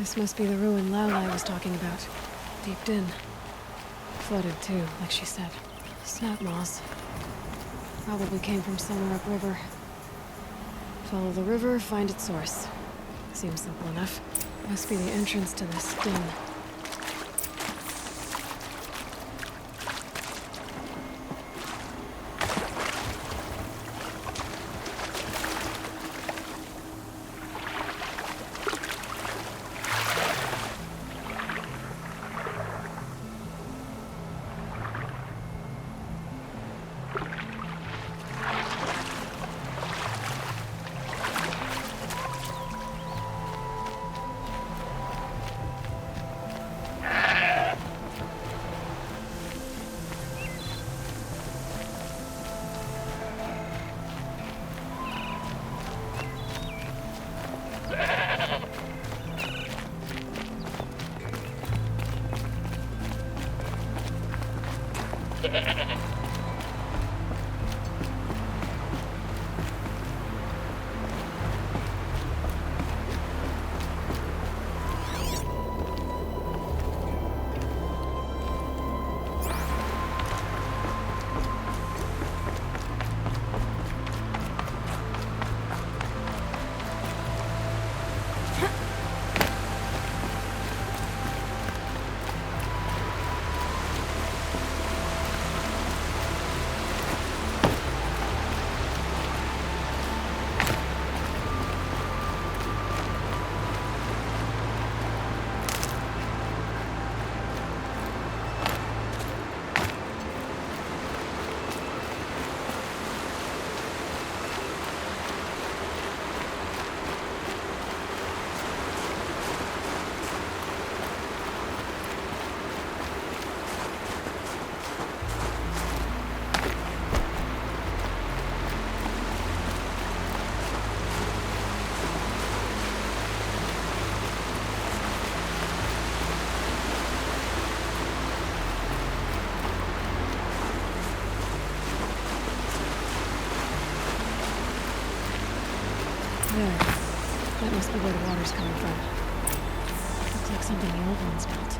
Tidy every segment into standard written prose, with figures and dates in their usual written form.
This must be the ruin Aloy was talking about. Deeped in. Flooded too, like she said. Snap moss. Probably came from somewhere upriver. Follow the river, find its source. Seems simple enough. Must be the entrance to this den. There. That must be where the water's coming from. Looks like something the old ones built.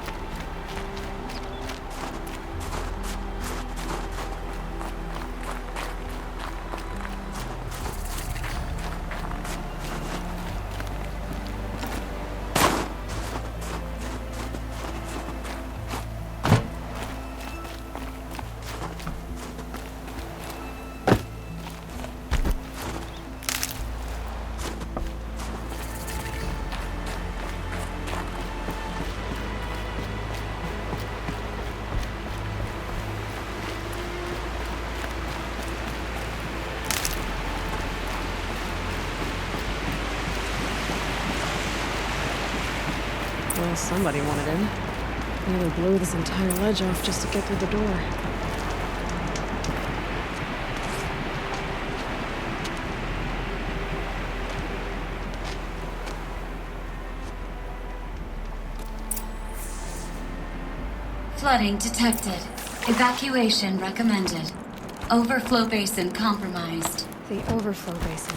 Well, somebody wanted in. Nearly blew this entire ledge off just to get through the door. Flooding detected. Evacuation recommended. Overflow basin compromised. The overflow basin.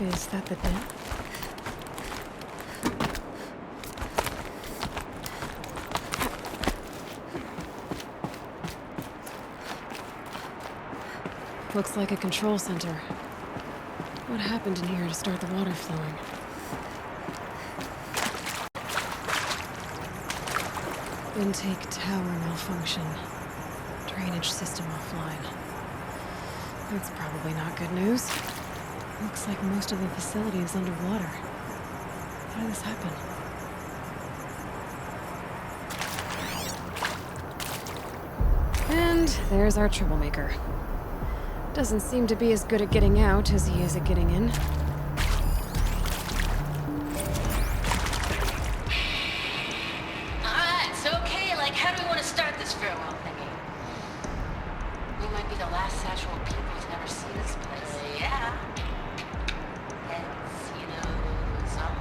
Is that the den? Looks like a control center. What happened in here to start the water flowing? Intake tower malfunction. Drainage system offline. That's probably not good news. Looks like most of the facility is underwater. How did this happen? And there's our troublemaker. Doesn't seem to be as good at getting out as he is at getting in. It's okay. Like, how do we want to start this farewell thingy? We might be the last satchel of people who's never seen this place. Yeah. Heads, some.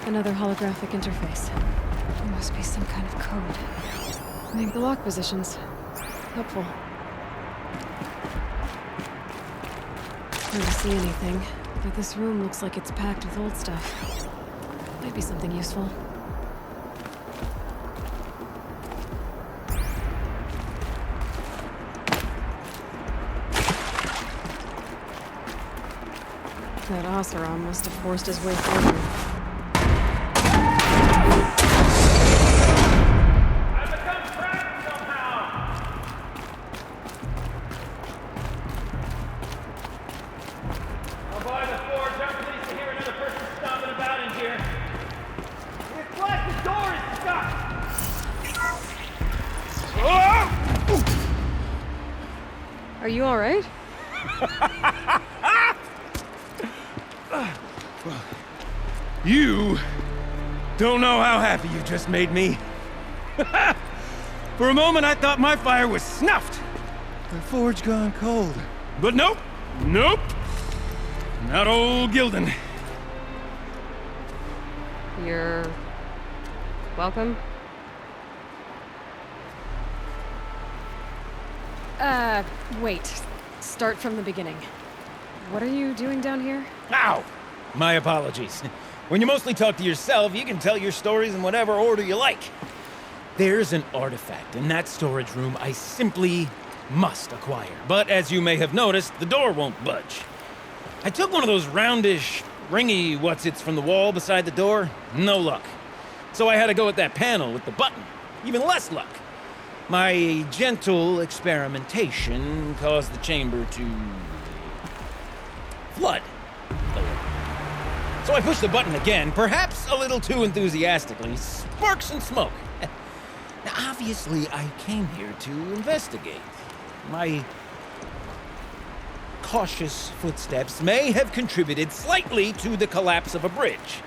Another holographic interface. There must be some kind of code. Make the lock positions. Helpful. Hard to see anything, but this room looks like it's packed with old stuff. Might be something useful. That Oseram must have forced his way through. I've become trapped somehow! Oh boy, the forge, I'm pleased to hear another person stomping about in here. It's like the door is stuck! Are you alright? You don't know how happy you just made me. For a moment, I thought my fire was snuffed. The forge gone cold. But nope, nope. Not old Gildan. You're... welcome? Wait. Start from the beginning. What are you doing down here? Ow! My apologies. When you mostly talk to yourself, you can tell your stories in whatever order you like. There's an artifact in that storage room I simply must acquire. But as you may have noticed, the door won't budge. I took one of those roundish, ringy what's-its from the wall beside the door. No luck. So I had to go with that panel with the button. Even less luck. My gentle experimentation caused the chamber to... flood. So I pushed the button again, perhaps a little too enthusiastically. Sparks and smoke. Now, obviously, I came here to investigate. My cautious footsteps may have contributed slightly to the collapse of a bridge.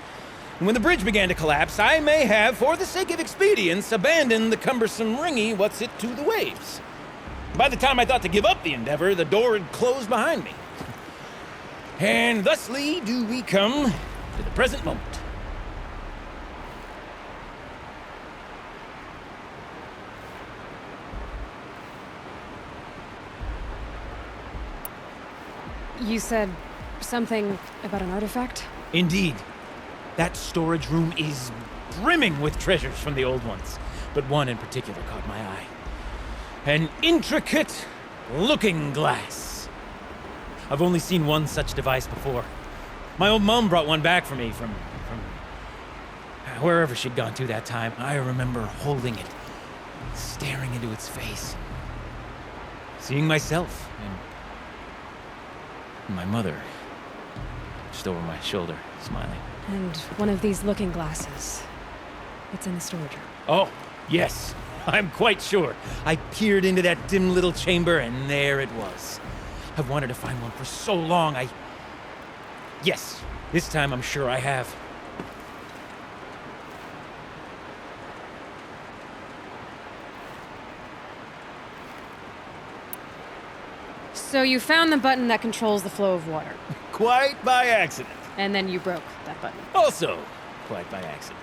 And when the bridge began to collapse, I may have, for the sake of expedience, abandoned the cumbersome ringy what's-it to the waves. By the time I thought to give up the endeavor, the door had closed behind me. And thusly do we come to the present moment. You said something about an artifact? Indeed. That storage room is brimming with treasures from the old ones, but one in particular caught my eye. An intricate looking glass. I've only seen one such device before. My old mom brought one back for me from wherever she'd gone to that time. I remember holding it, staring into its face, seeing myself and my mother just over my shoulder, smiling. And one of these looking glasses. It's in the storage room. Oh, yes. I'm quite sure. I peered into that dim little chamber, and there it was. I've wanted to find one for so long, Yes, this time I'm sure I have. So you found the button that controls the flow of water. Quite by accident. And then you broke that button. Also, quite by accident.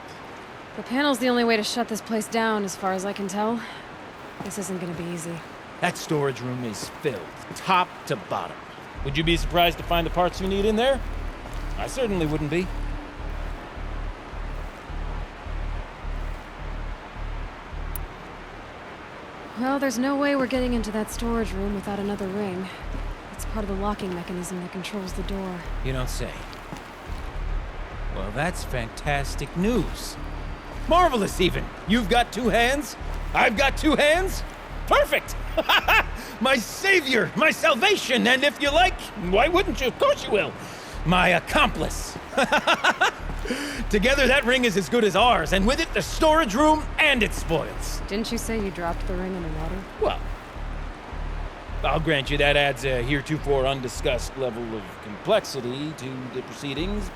The panel's the only way to shut this place down, as far as I can tell. This isn't gonna be easy. That storage room is filled, top to bottom. Would you be surprised to find the parts you need in there? I certainly wouldn't be. Well, there's no way we're getting into that storage room without another ring. It's part of the locking mechanism that controls the door. You don't say. Well, that's fantastic news. Marvelous, even. You've got two hands. I've got two hands. Perfect! My savior, my salvation, and if you like, why wouldn't you? Of course you will. My accomplice. Together, that ring is as good as ours, and with it, the storage room and its spoils. Didn't you say you dropped the ring underwater? Well, I'll grant you that adds a heretofore undiscussed level of complexity to the proceedings.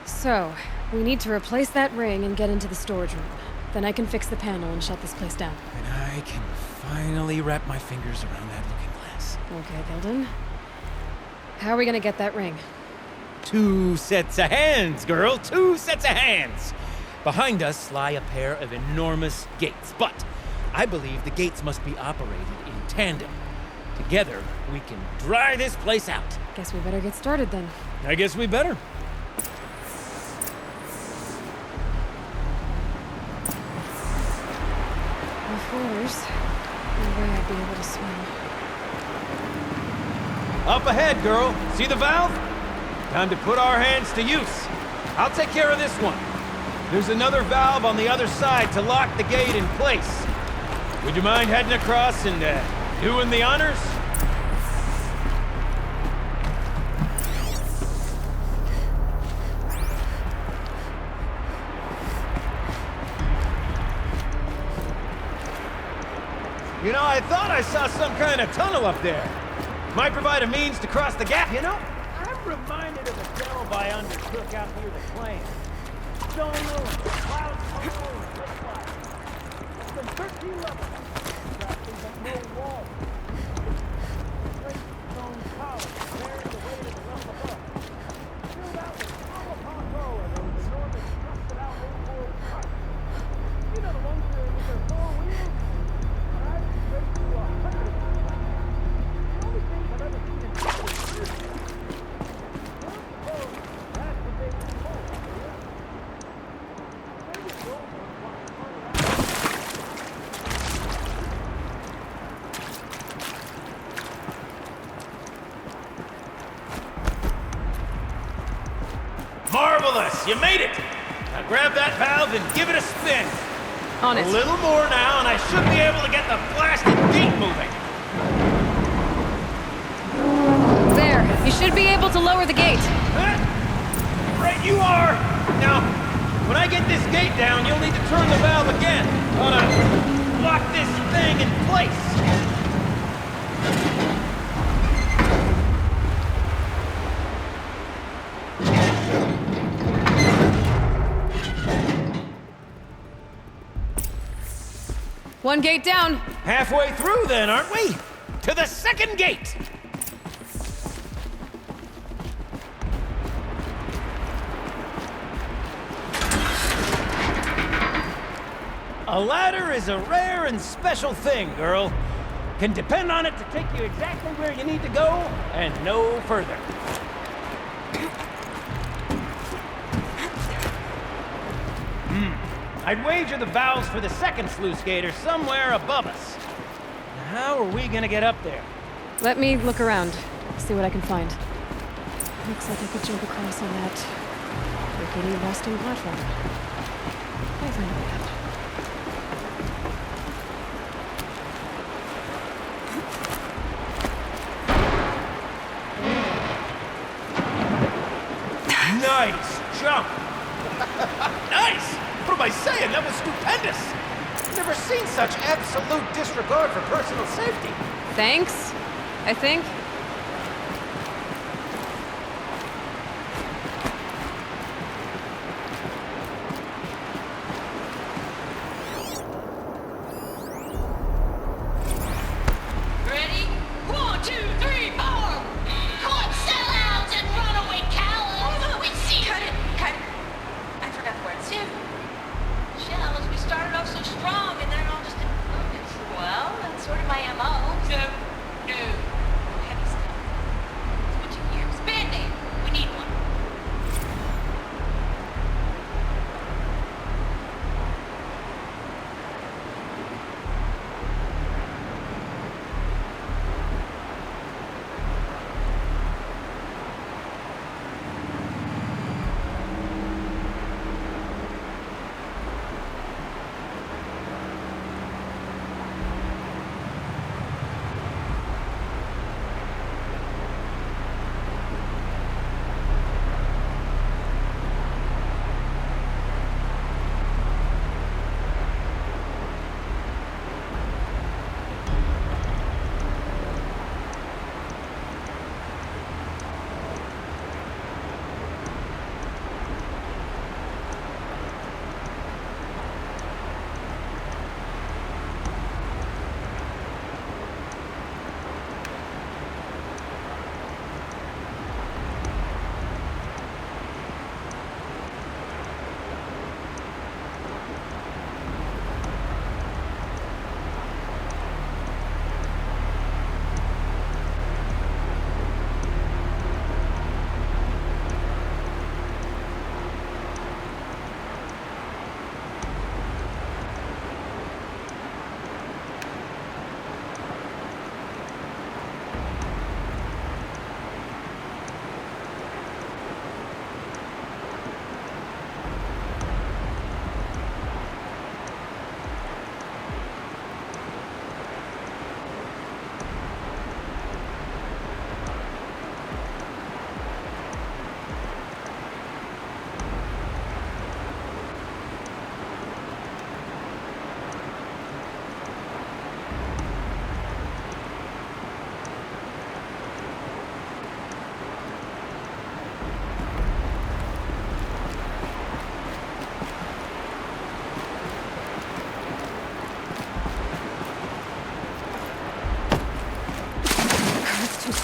So, we need to replace that ring and get into the storage room. Then I can fix the panel and shut this place down. And I can finally wrap my fingers around that looking glass. Okay, Gildan. How are we gonna get that ring? 2 sets of hands, girl. 2 sets of hands. Behind us lie a pair of enormous gates, but I believe the gates must be operated in tandem. Together, we can dry this place out. Guess we better get started then. I guess we better. Off orders. No way I'd be able to swim. Up ahead, girl. See the valve? Time to put our hands to use. I'll take care of this one. There's another valve on the other side to lock the gate in place. Would you mind heading across and doing the honors? You know, I thought I saw some kind of tunnel up there. Might provide a means to cross the gap, you know? I'm reminded of a delve I undertook out near the plain. Stone ruins, clouds below, and cliff It's been 13 levels. Nothing but no walls. Great stone towers bearing the weight of the realm above. Filled out with hollow and those enormous rusted-out old-world trucks. You know the ones with their four wheels? I've been through 100 of them. The only thing I've ever seen in nature is that's the big hole. Maybe the old ones want to find out. Marvelous! You made it! Now grab that valve and give it a spin. On it. A little more now, and I should be able to get the blasted gate moving. There. You should be able to lower the gate. Right you are! Now, when I get this gate down, you'll need to turn the valve again. Ought to lock this thing in place. One gate down. Halfway through then, aren't we? To the second gate! A ladder is a rare and special thing, girl. Can depend on it to take you exactly where you need to go, and no further. I'd wager the valves for the second sluice gate are somewhere above us. How are we gonna get up there? Let me look around. See what I can find. Looks like I could jump across on that rickety rusting platform. I'll find a way out. Nice jump! Nice! What am I saying? That was stupendous! Never seen such absolute disregard for personal safety. Thanks, I think. Ready? 1, 2, 3, 4! Caught sellouts and runaway cowards! We'd see Cut it! I forgot the words. Shells, we started off so strong and then it all just imploded. Well, that's sort of my MO. No. Heavy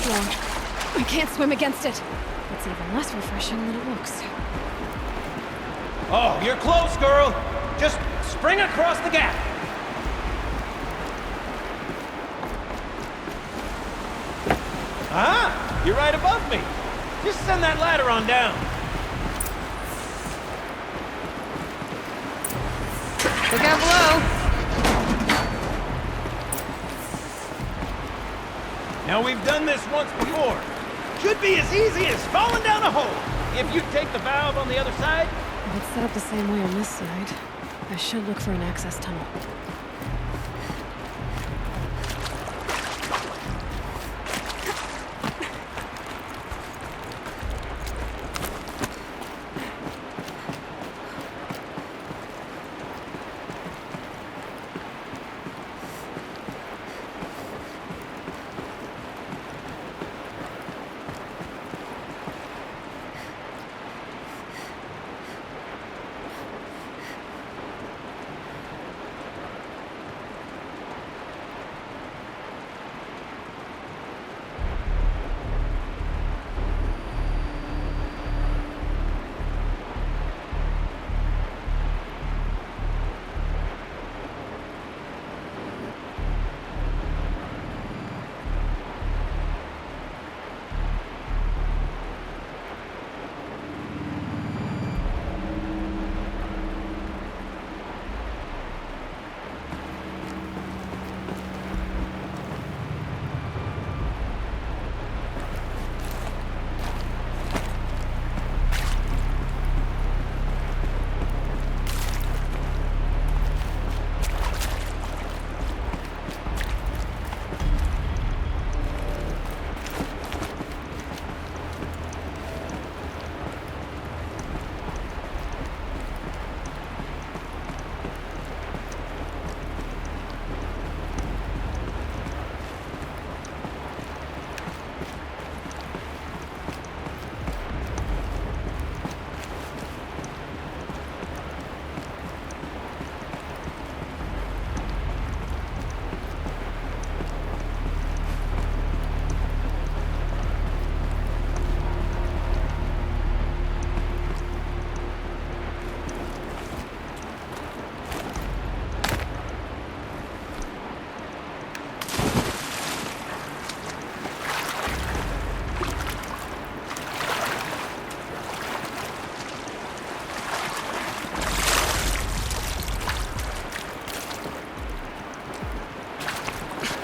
long. I can't swim against it. It's even less refreshing than it looks. Oh, you're close, girl. Just spring across the gap. Ah, you're right above me. Just send that ladder on down. Look out below. Now, we've done this once before. Should be as easy as falling down a hole. If you take the valve on the other side. If it's set up the same way on this side, I should look for an access tunnel.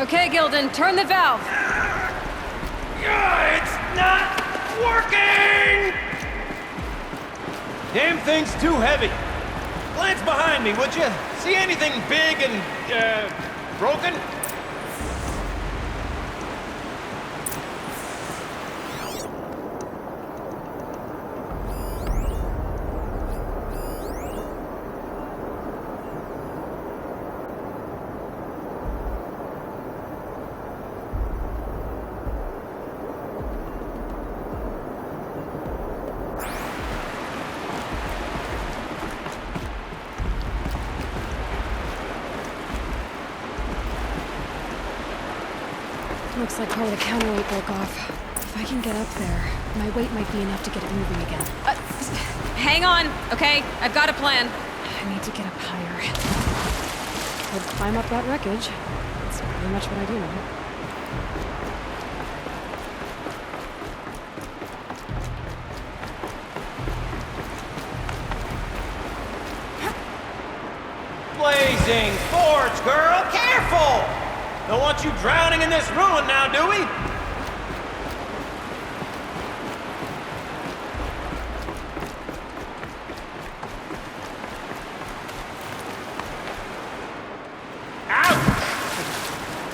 Okay, Gilden, turn the valve. It's not working! Damn thing's too heavy. Glance behind me, would you? See anything big and, broken? Looks like part of the counterweight broke off. If I can get up there, my weight might be enough to get it moving again. Hang on, okay? I've got a plan. I need to get up higher. Could climb up that wreckage. That's pretty much what I do now. Blazing forge, girl! Careful! Don't want you drowning in this ruin now, do we? Ouch!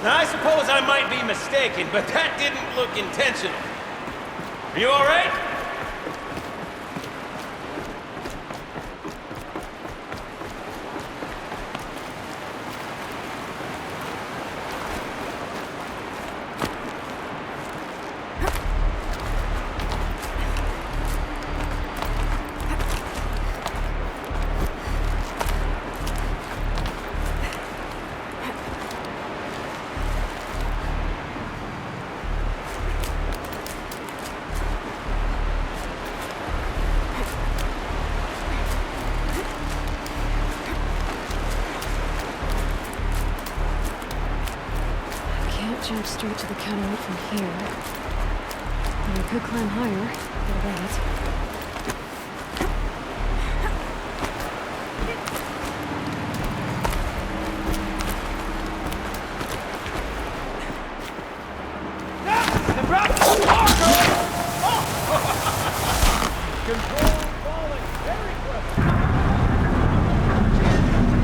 Now, I suppose I might be mistaken, but that didn't look intentional. Are you all right? jump straight to the cataract from here. And I could climb higher, for that.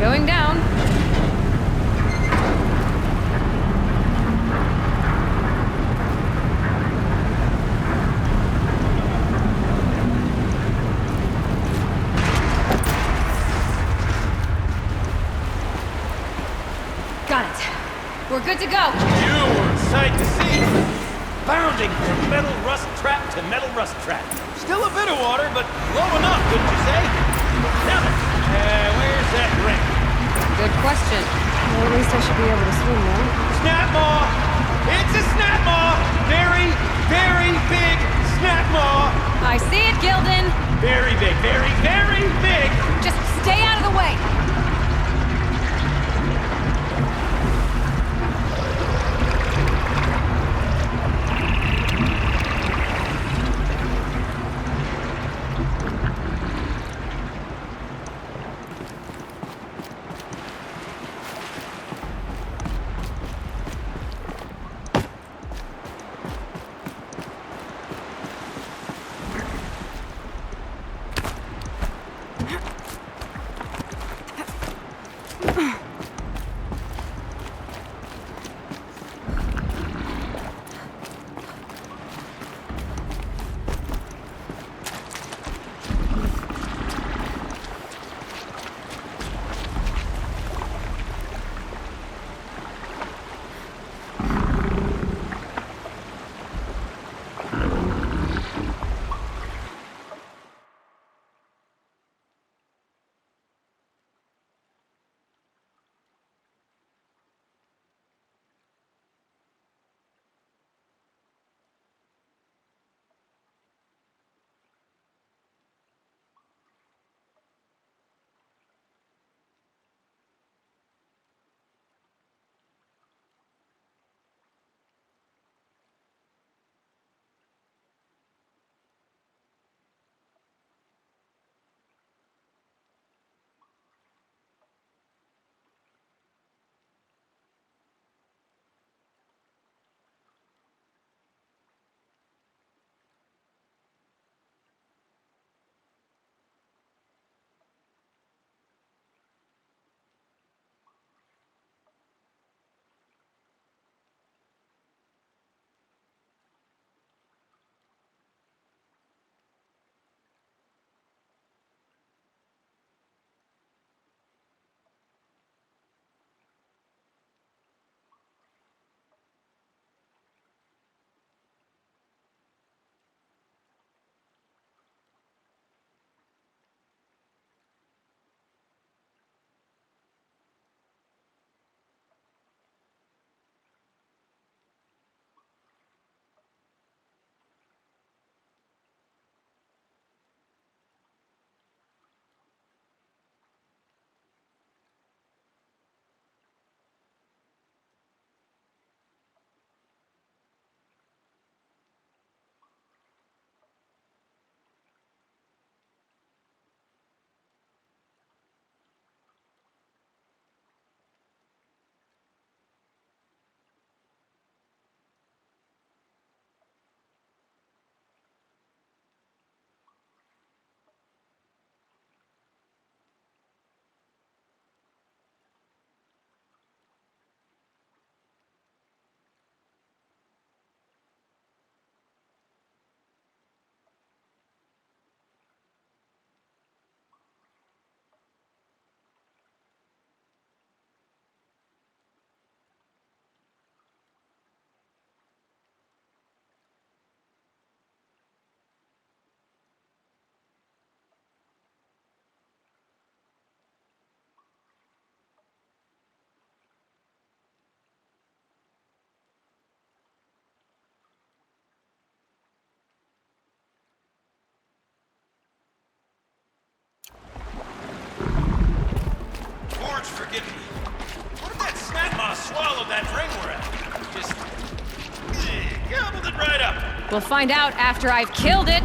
Going down. Got it. We're good to go. You were a sight to see. Bounding from metal rust trap to metal rust trap. Still a bit of water, but low enough, wouldn't you say? Now then, where's that ring? Good question. Well, at least I should be able to swim now. Snap maw! It's a snap maw! Very, very big snap maw! I see it, Gildan. Very big, very, very big! Just stay out of the way. Forge, forgive me. What if that snap maw swallowed that ring we're at? Just We'll find out after I've killed it.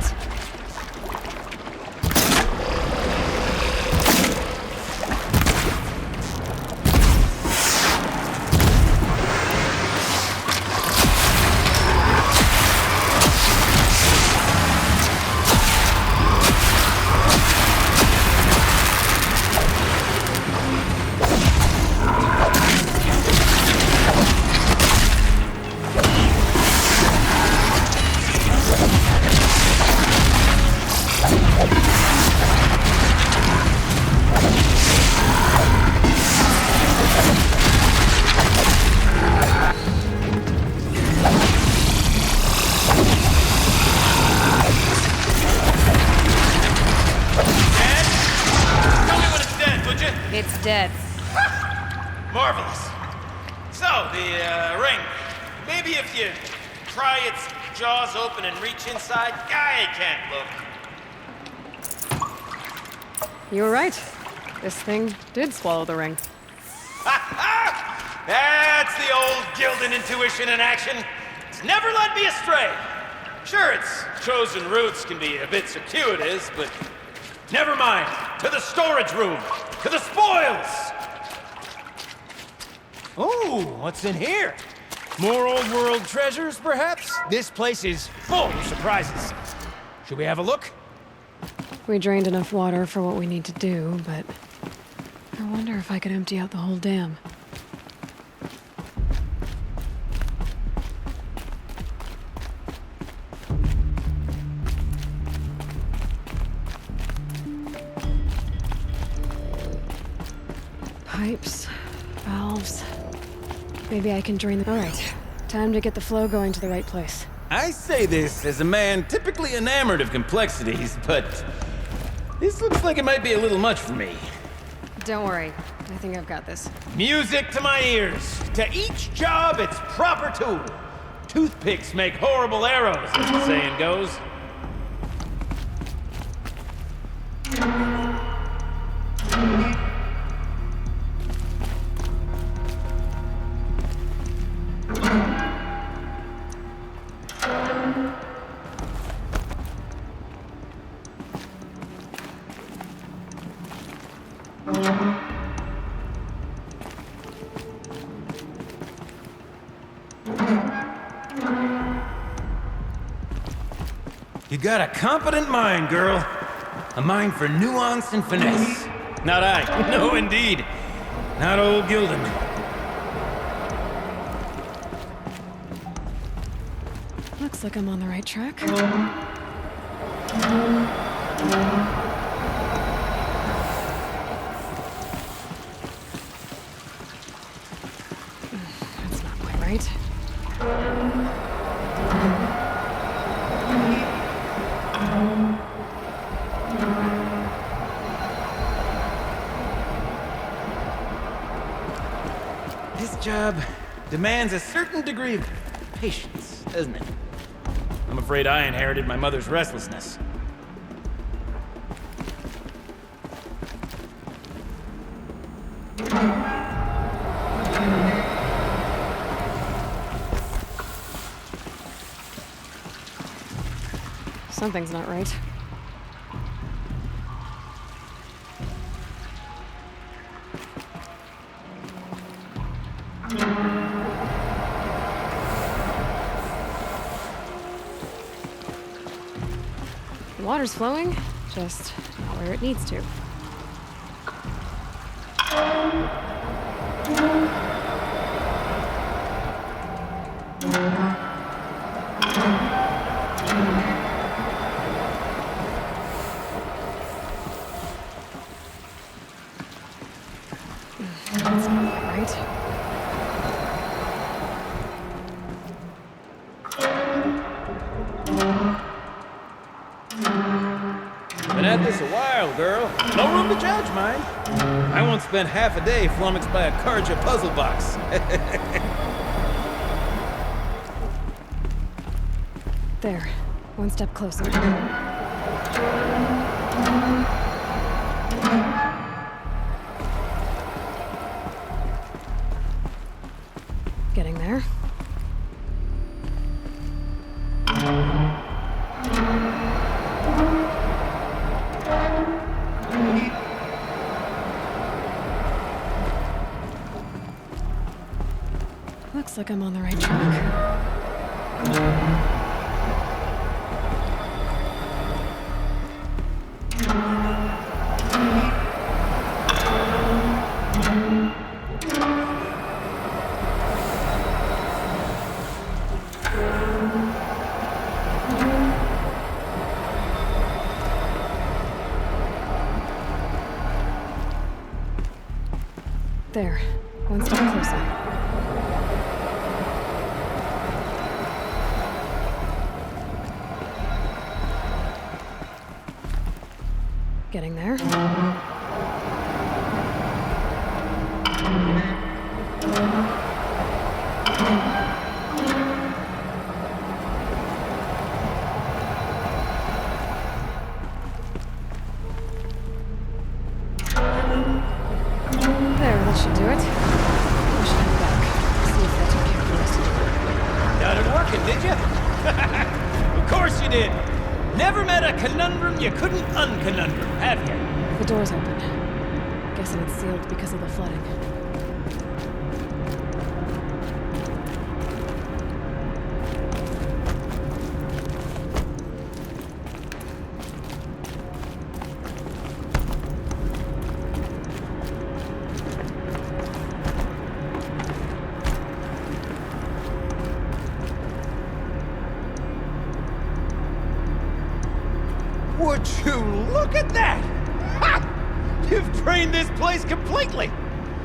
It's dead. Marvelous. So, the ring. Maybe if you pry its jaws open and reach inside, I can't look. You were right. This thing did swallow the ring. That's the old Gildan intuition in action. It's never led me astray. Sure, its chosen routes can be a bit circuitous, but never mind. To the storage room. To the spoils! Ooh, what's in here? More old world treasures, perhaps? This place is full of surprises. Should we have a look? We drained enough water for what we need to do, but I wonder if I could empty out the whole dam. Pipes, valves. Maybe I can drain the... All right, time to get the flow going to the right place. I say this as a man typically enamored of complexities, but this looks like it might be a little much for me. Don't worry, I think I've got this. Music to my ears. To each job, its proper tool. Toothpicks make horrible arrows, as the saying goes. You got a competent mind, girl. A mind for nuance and finesse. Not I. No, indeed. Not old Gildan. Looks like I'm on the right track. That's not quite right. This job demands a certain degree of patience, doesn't it? I'm afraid I inherited my mother's restlessness. Something's not right. The water's flowing, just not where it needs to. That's not quite right. Been at this a while, girl. No room to judge, mind. I once spent half a day flummoxed by a Karja puzzle box. There, one step closer. Getting there. Looks like I'm on the right track. There. One step closer. Getting there. There, that should do it. I should head back. See if that took care of the rest of the work. Got it working, did you? Of course you did. Never met a conundrum you couldn't unconundrum, have you? The door's open. Guessing it's sealed because of the flooding. Would you look at that? Ha! You've drained this place completely.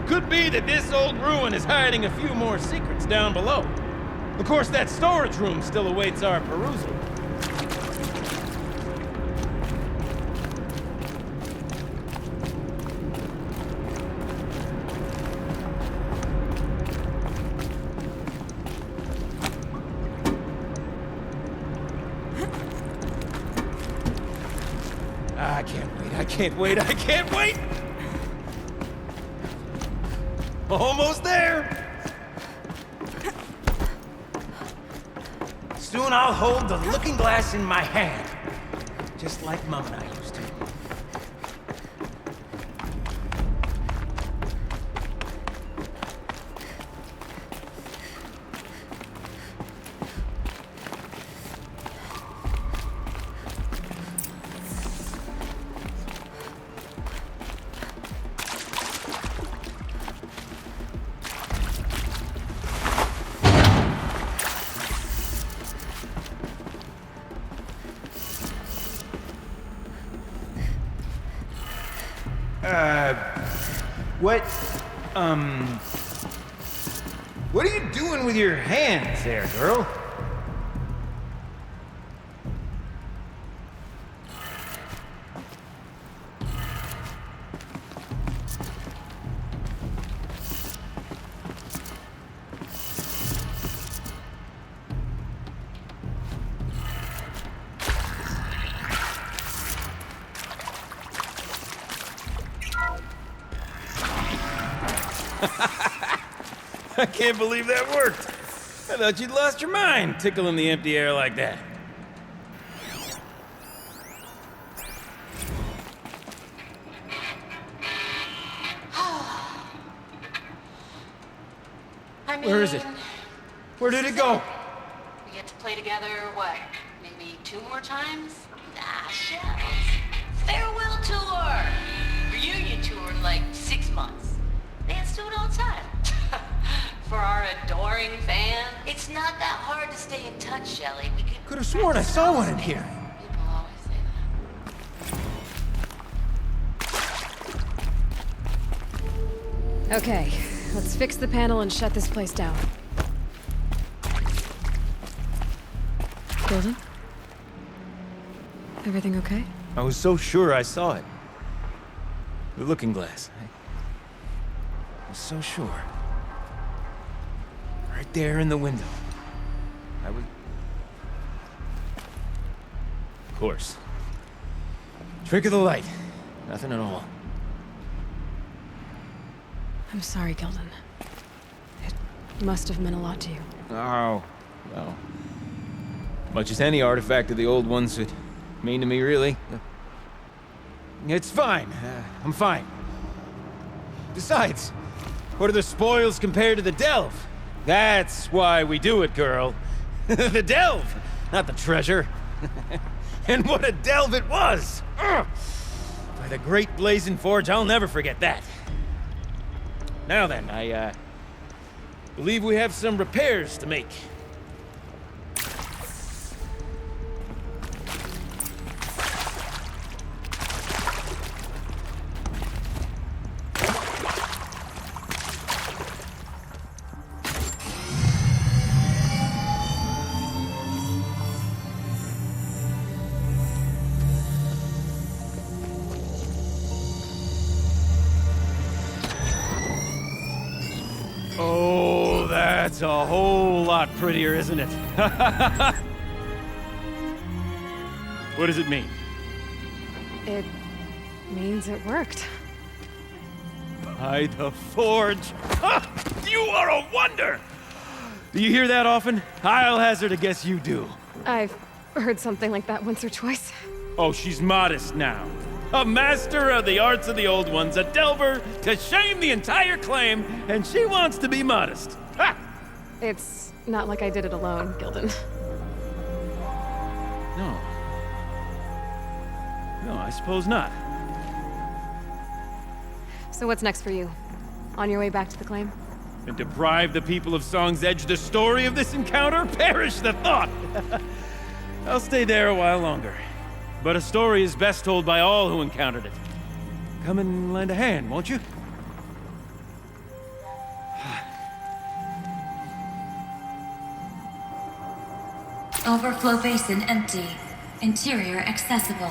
Could be that this old ruin is hiding a few more secrets down below. Of course, that storage room still awaits our perusal. I can't wait, I can't wait! Almost there! Soon I'll hold the looking glass in my hand. Just like Mom and I used to. What are you doing with your hands there, girl? I can't believe that worked. I thought you'd lost your mind, tickling the empty air like that. I mean, Where is it? Where did it go? We get to play together, what, maybe 2 more times? Nah, shells. Farewell tour! Reunion tour in like 6 months. Fans do it all the time. For our adoring fans, it's not that hard to stay in touch, Shelley. We Could have sworn I saw one in here. People always say that. Okay, let's fix the panel and shut this place down. Golden? Everything okay? I was so sure I saw it. The looking glass. I was so sure. Right there in the window. I was... Of course. Trick of the light. Nothing at all. I'm sorry, Gildan. It must have meant a lot to you. Oh, well. Much as any artifact of the old ones would mean to me, really. It's fine. I'm fine. Besides, what are the spoils compared to the delve? That's why we do it, girl. The delve, not the treasure. And what a delve it was! Ugh. By the great blazing forge, I'll never forget that. Now then, I believe we have some repairs to make. Oh, that's a whole lot prettier, isn't it? What does it mean? It means it worked. By the forge. Ha! You are a wonder! Do you hear that often? I'll hazard a guess you do. I've heard something like that once or twice. Oh, she's modest now. A master of the arts of the old ones, a delver to shame the entire claim, and she wants to be modest. Ha! It's not like I did it alone, Gildan. No. No, I suppose not. So what's next for you? On your way back to the claim? And deprive the people of Song's Edge the story of this encounter? Perish the thought! I'll stay there a while longer. But a story is best told by all who encountered it. Come and lend a hand, won't you? Overflow basin empty. Interior accessible.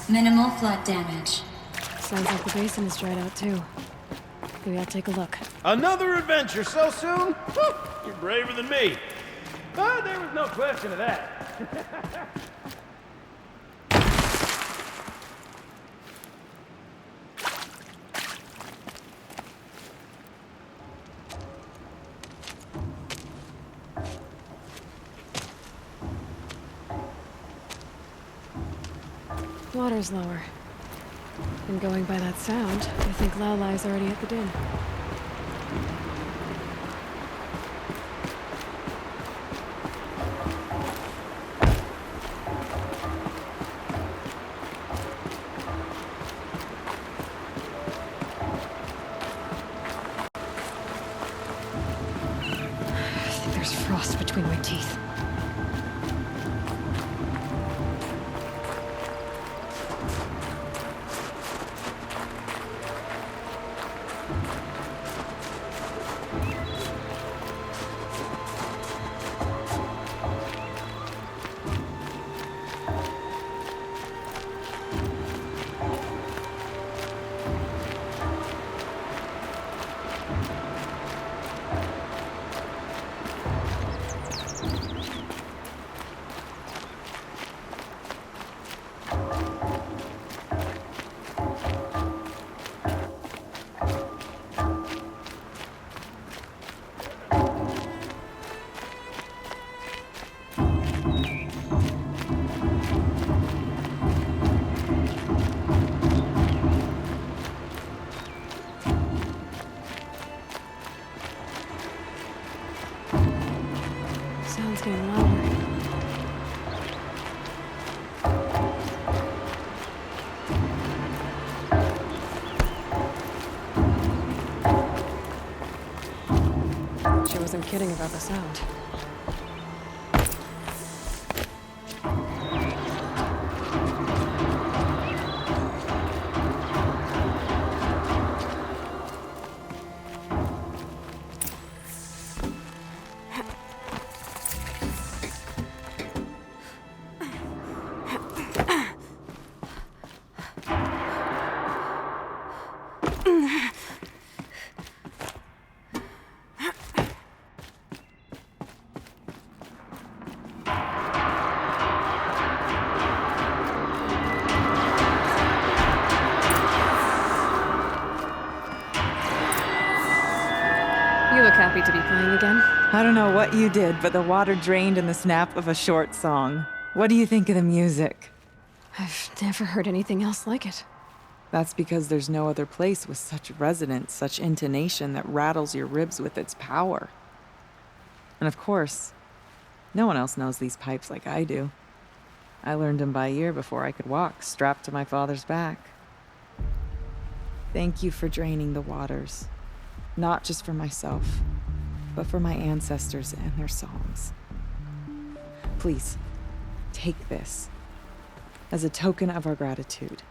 Minimal flood damage. Sounds like the basin is dried out too. Maybe I'll take a look. Another adventure so soon? Whew, you're braver than me. But there was no question of that. Water's lower. And going by that sound, I think Aloy's already at the din. I think there's frost between my teeth. Sounds getting louder. She wasn't kidding about the sound. You look happy to be playing again. I don't know what you did, but the water drained in the snap of a short song. What do you think of the music? I've never heard anything else like it. That's because there's no other place with such resonance, such intonation that rattles your ribs with its power. And of course, no one else knows these pipes like I do. I learned them by ear before I could walk, strapped to my father's back. Thank you for draining the waters. Not just for myself, but for my ancestors and their songs. Please, take this as a token of our gratitude.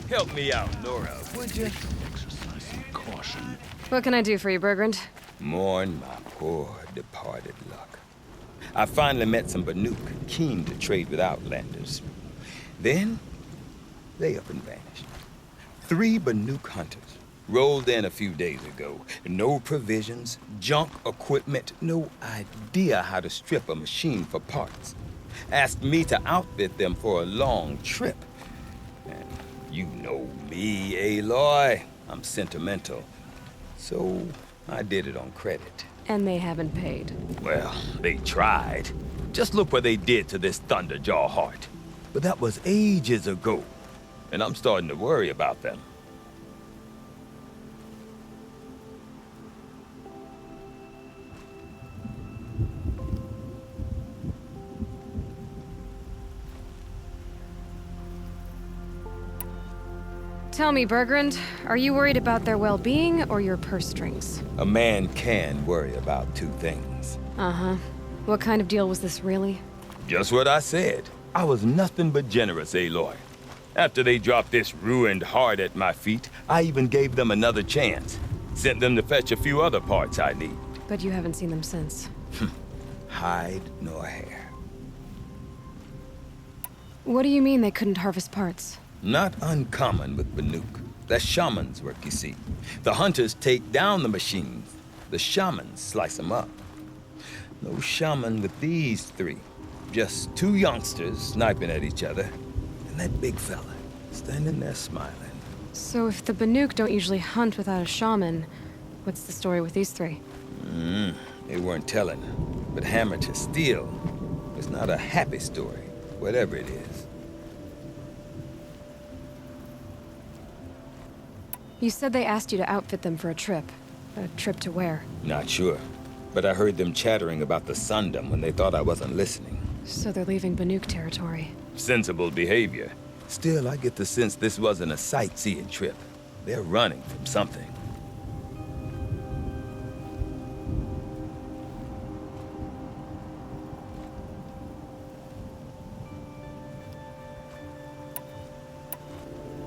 Help me out, Nora, would you? What can I do for you, Bergrand? Mourn my poor departed luck. I finally met some Banuk, keen to trade with Outlanders. Then, they up and vanished. 3 Banuk hunters rolled in a few days ago. No provisions, junk equipment, no idea how to strip a machine for parts. Asked me to outfit them for a long trip. And you know me, Aloy. I'm sentimental. So, I did it on credit. And they haven't paid. Well, they tried. Just look what they did to this Thunderjaw heart. But that was ages ago. And I'm starting to worry about them. Tell me, Bergrand, are you worried about their well-being or your purse strings? A man can worry about 2 things. Uh-huh. What kind of deal was this, really? Just what I said. I was nothing but generous, Aloy. After they dropped this ruined heart at my feet, I even gave them another chance. Sent them to fetch a few other parts I need. But you haven't seen them since. Hide nor hair. What do you mean they couldn't harvest parts? Not uncommon with Banuk. That's shaman's work, you see. The hunters take down the machines. The shamans slice them up. No shaman with these 3. Just 2 youngsters sniping at each other. And that big fella, standing there smiling. So if the Banuk don't usually hunt without a shaman, what's the story with these 3? They weren't telling. But hammer to steel. It's not a happy story, whatever it is. You said they asked you to outfit them for a trip. A trip to where? Not sure. But I heard them chattering about the Sundom when they thought I wasn't listening. So they're leaving Banuk territory. Sensible behavior. Still, I get the sense this wasn't a sightseeing trip. They're running from something.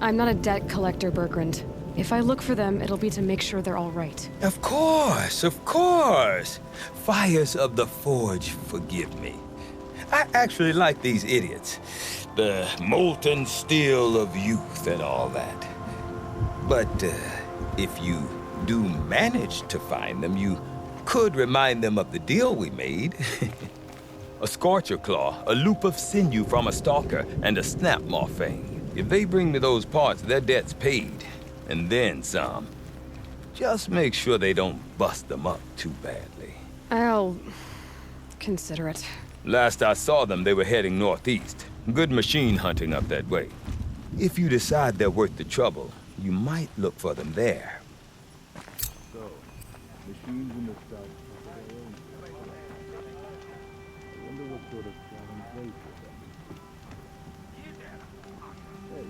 I'm not a debt collector, Bergrand. If I look for them, it'll be to make sure they're all right. Of course, of course. Fires of the Forge, forgive me. I actually like these idiots. The molten steel of youth and all that. But if you do manage to find them, you could remind them of the deal we made. A scorcher claw, a loop of sinew from a stalker, and a snapmaw fang. If they bring me those parts, their debt's paid. And then some. Just make sure they don't bust them up too badly. I'll consider it. Last I saw them, they were heading northeast. Good machine hunting up that way. If you decide they're worth the trouble, you might look for them there. So, machines in the south have their own. I wonder what sort of traveling place for them. Hey.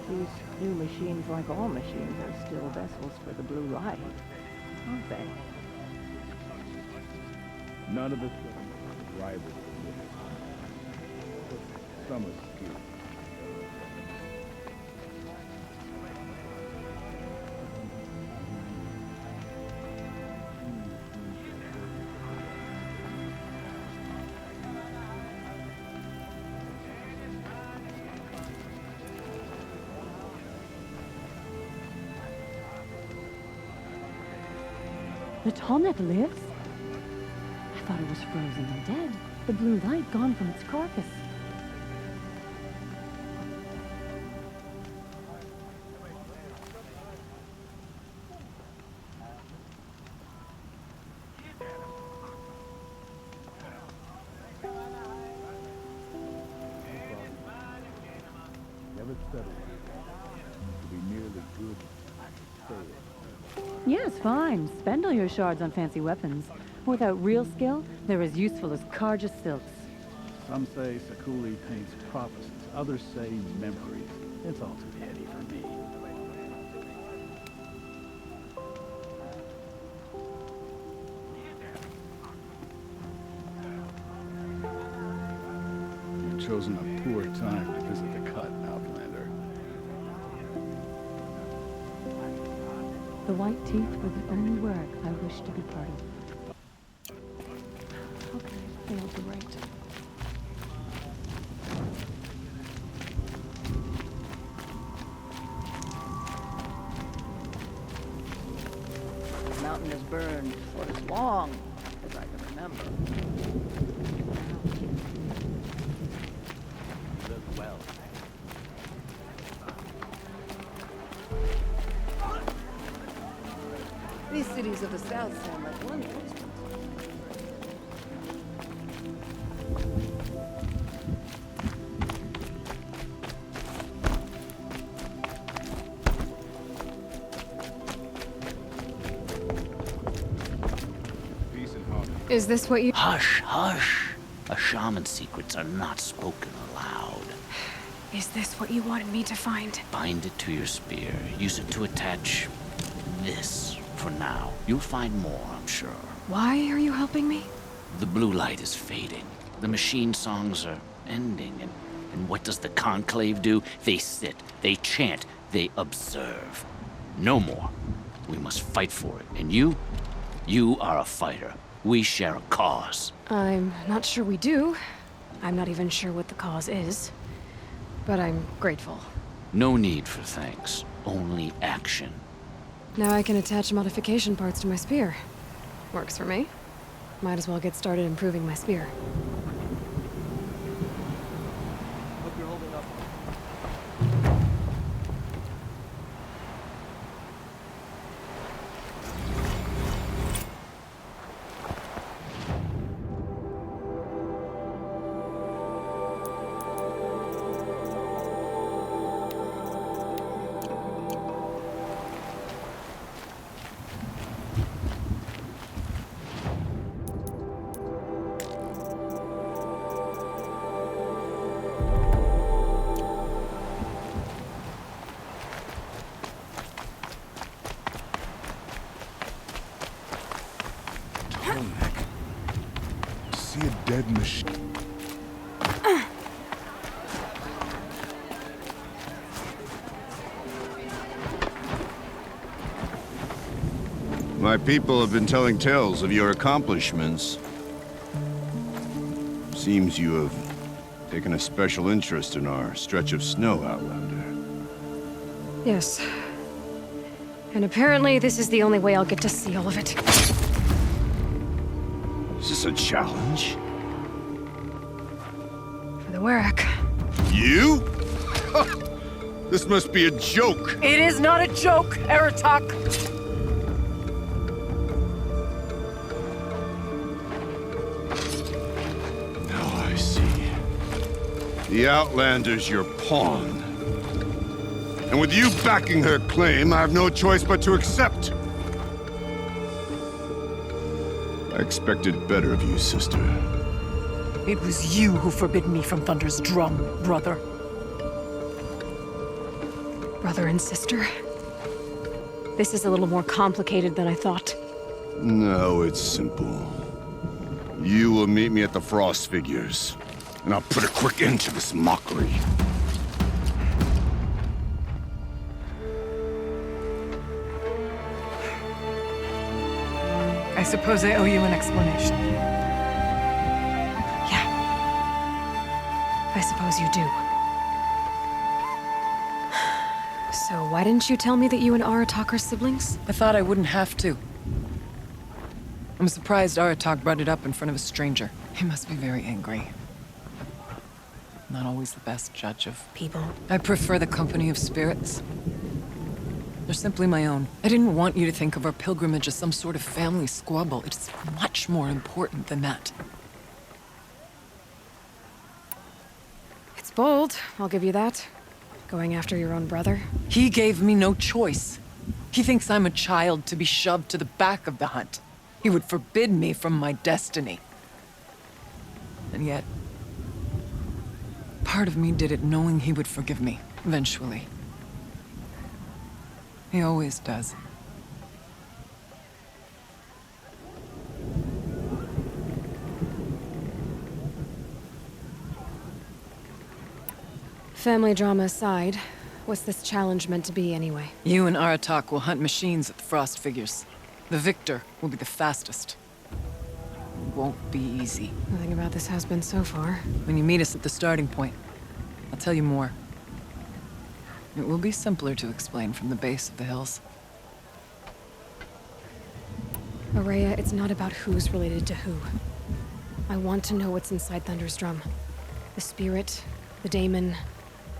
These new machines, like all machines, are still vessels for the blue light, aren't they? None of the seven rivals the living. Some are skilled. The tonic lives? I thought it was frozen and dead. The blue light gone from its carcass. Never settled. To be merely good fail. Yes, fine. Spend all your shards on fancy weapons. Without real skill, they're as useful as Karja silks. Some say Sakuli paints prophecies, others say memories. It's all too heady for me. You've chosen a poor time to visit the cut, Outlander. The white teeth were the only work I wished to be part of. Okay, failed to write. The mountain is burned for as long as I can remember. Live well. These cities of the south sound like one place. Is this what you... Hush, hush. A shaman's secrets are not spoken aloud. Is this what you wanted me to find? Bind it to your spear. Use it to attach this for now. You'll find more, I'm sure. Why are you helping me? The blue light is fading. The machine songs are ending. And what does the conclave do? They sit, they chant, they observe. No more. We must fight for it. And you are a fighter. We share a cause. I'm not sure we do. I'm not even sure what the cause is. But I'm grateful. No need for thanks. Only action. Now I can attach modification parts to my spear. Works for me. Might as well get started improving my spear. Hope you're holding up. See a dead machine. My people have been telling tales of your accomplishments. Seems you have taken a special interest in our stretch of snow, Outlander. Yes. And apparently this is the only way I'll get to see all of it. Is this a challenge? For the Warwick. You? This must be a joke. It is not a joke, Eratak! The Outlander's your pawn. And with you backing her claim, I have no choice but to accept. I expected better of you, sister. It was you who forbid me from Thunder's drum, brother. Brother and sister? This is a little more complicated than I thought. No, it's simple. You will meet me at the Frost Figures, and I'll put a quick end to this mockery. I suppose I owe you an explanation. Yeah. I suppose you do. So why didn't you tell me that you and Aratak are siblings? I thought I wouldn't have to. I'm surprised Aratak brought it up in front of a stranger. He must be very angry. Not always the best judge of people. I prefer the company of spirits. They're simply my own. I didn't want you to think of our pilgrimage as some sort of family squabble. It's much more important than that. It's bold, I'll give you that. Going after your own brother. He gave me no choice. He thinks I'm a child to be shoved to the back of the hunt. He would forbid me from my destiny. And yet, part of me did it knowing he would forgive me, eventually. He always does. Family drama aside, what's this challenge meant to be anyway? You and Aratak will hunt machines at the Frost Figures. The victor will be the fastest. It won't be easy. Nothing about this has been so far. When you meet us at the starting point, I'll tell you more. It will be simpler to explain from the base of the hills. Araya, it's not about who's related to who. I want to know what's inside Thunder's drum. The spirit, the daemon,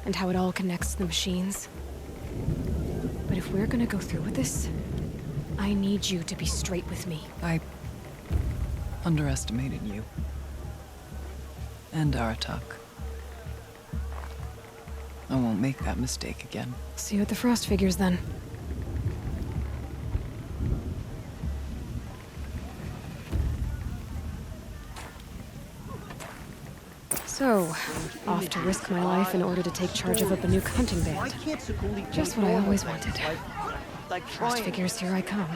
and how it all connects to the machines. But if we're gonna go through with this, I need you to be straight with me. I underestimated you. And Aratak. I won't make that mistake again. See you at the Frost Figures, then. So, off to risk my life in order to take charge of a Banuk hunting band. Just what I always wanted. Frost Figures, here I come.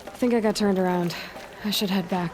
I think I got turned around. I should head back.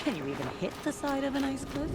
Can you even hit the side of an ice cliff?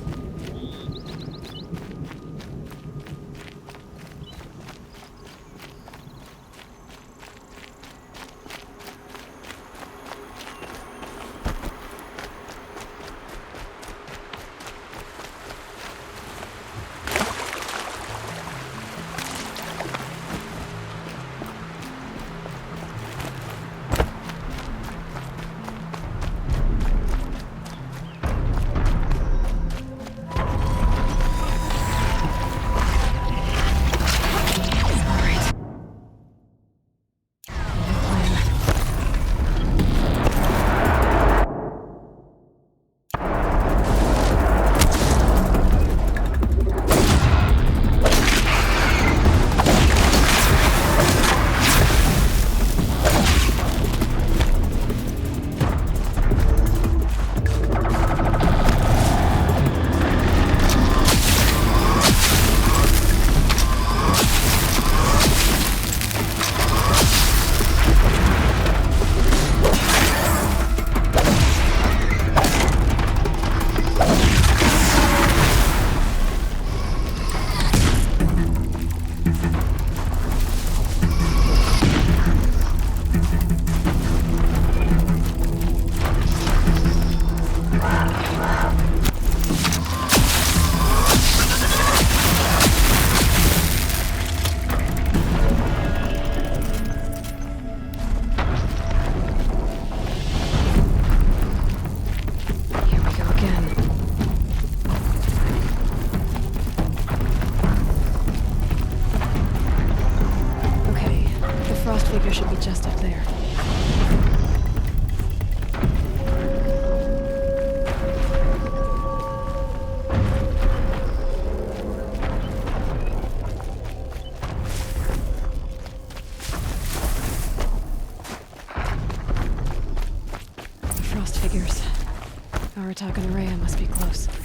Figures. Aratak and Araya must be close.